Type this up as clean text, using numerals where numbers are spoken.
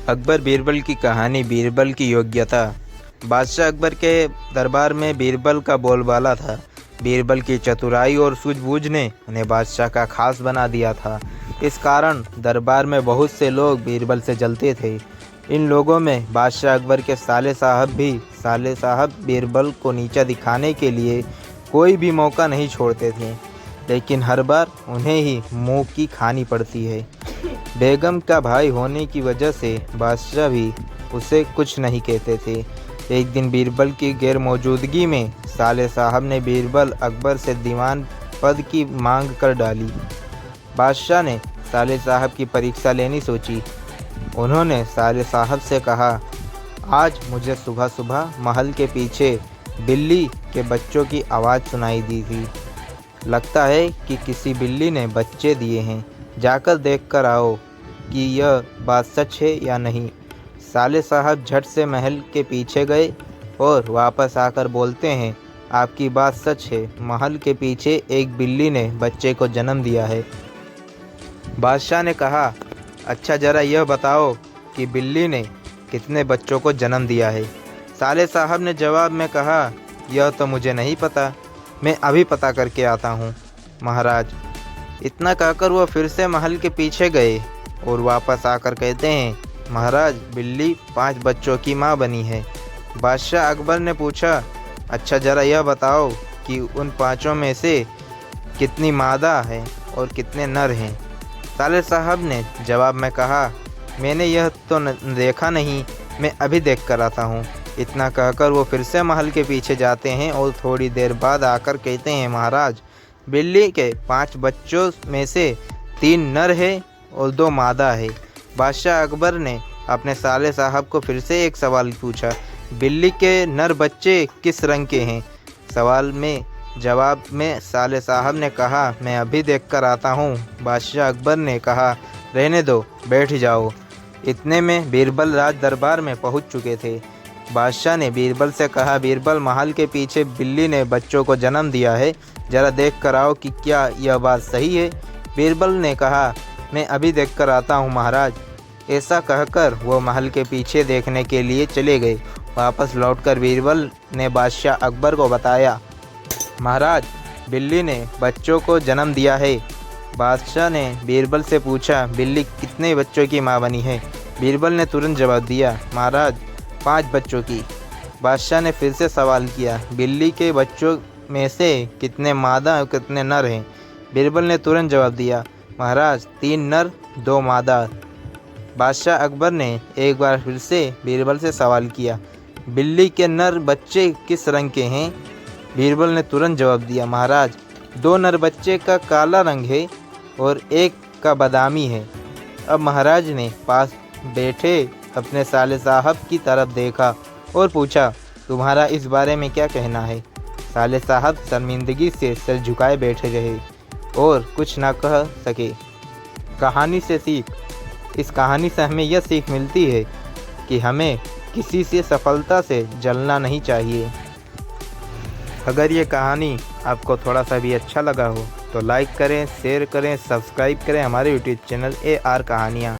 अकबर बीरबल की कहानी। बीरबल की योग्यता। बादशाह अकबर के दरबार में बीरबल का बोलबाला था। बीरबल की चतुराई और सूझबूझ ने उन्हें बादशाह का खास बना दिया था। इस कारण दरबार में बहुत से लोग बीरबल से जलते थे। इन लोगों में बादशाह अकबर के साले साहब भी। साले साहब बीरबल को नीचा दिखाने के लिए कोई भी मौका नहीं छोड़ते थे, लेकिन हर बार उन्हें ही मुंह की खानी पड़ती है। बेगम का भाई होने की वजह से बादशाह भी उसे कुछ नहीं कहते थे। एक दिन बीरबल की गैर मौजूदगी में साले साहब ने बीरबल अकबर से दीवान पद की मांग कर डाली। बादशाह ने साले साहब की परीक्षा लेनी सोची। उन्होंने साले साहब से कहा, आज मुझे सुबह सुबह महल के पीछे बिल्ली के बच्चों की आवाज़ सुनाई दी थी। लगता है कि किसी बिल्ली ने बच्चे दिए हैं। जाकर देख कर आओ कि यह बात सच है या नहीं। साले साहब झट से महल के पीछे गए और वापस आकर बोलते हैं, आपकी बात सच है, महल के पीछे एक बिल्ली ने बच्चे को जन्म दिया है। बादशाह ने कहा, अच्छा ज़रा यह बताओ कि बिल्ली ने कितने बच्चों को जन्म दिया है। साले साहब ने जवाब में कहा, यह तो मुझे नहीं पता, मैं अभी पता करके आता हूँ महाराज। इतना कहकर वह फिर से महल के पीछे गए और वापस आकर कहते हैं, महाराज बिल्ली 5 बच्चों की माँ बनी है। बादशाह अकबर ने पूछा, अच्छा ज़रा यह बताओ कि उन 5 में से कितनी मादा है और कितने नर हैं। साले साहब ने जवाब में कहा, मैंने यह तो देखा नहीं, मैं अभी देख कर आता हूँ। इतना कहकर वो फिर से महल के पीछे जाते हैं और थोड़ी देर बाद आकर कहते हैं, महाराज बिल्ली के 5 बच्चों में से 3 नर है और 2 मादा है। बादशाह अकबर ने अपने साले साहब को फिर से एक सवाल पूछा, बिल्ली के नर बच्चे किस रंग के हैं। सवाल में जवाब में साले साहब ने कहा, मैं अभी देख कर आता हूँ। बादशाह अकबर ने कहा, रहने दो, बैठ जाओ। इतने में बीरबल राज दरबार में पहुँच चुके थे। बादशाह ने बीरबल से कहा, बीरबल महल के पीछे बिल्ली ने बच्चों को जन्म दिया है, ज़रा देख कर आओ कि क्या यह बात सही है। बीरबल ने कहा, मैं अभी देख कर आता हूँ महाराज। ऐसा कहकर वो महल के पीछे देखने के लिए चले गए। वापस लौटकर बीरबल ने बादशाह अकबर को बताया, महाराज बिल्ली ने बच्चों को जन्म दिया है। बादशाह ने बीरबल से पूछा, बिल्ली कितने बच्चों की माँ बनी है। बीरबल ने तुरंत जवाब दिया, महाराज 5 बच्चों की। बादशाह ने फिर से सवाल किया, बिल्ली के बच्चों में से कितने मादा और कितने नर हैं। बीरबल ने तुरंत जवाब दिया, महाराज 3 नर 2 मादा। बादशाह अकबर ने एक बार फिर से बीरबल से सवाल किया, बिल्ली के नर बच्चे किस रंग के हैं। बीरबल ने तुरंत जवाब दिया, महाराज 2 नर बच्चे का काला रंग है और एक का बादामी है। अब महाराज ने पास बैठे अपने साले साहब की तरफ देखा और पूछा, तुम्हारा इस बारे में क्या कहना है। साले साहब शर्मिंदगी से सिर झुकाए बैठे रहे और कुछ ना कह सके। कहानी से सीख। इस कहानी से हमें यह सीख मिलती है कि हमें किसी से सफलता से जलना नहीं चाहिए। अगर ये कहानी आपको थोड़ा सा भी अच्छा लगा हो तो लाइक करें, शेयर करें, सब्सक्राइब करें हमारे यूट्यूब चैनल AR कहानियाँ।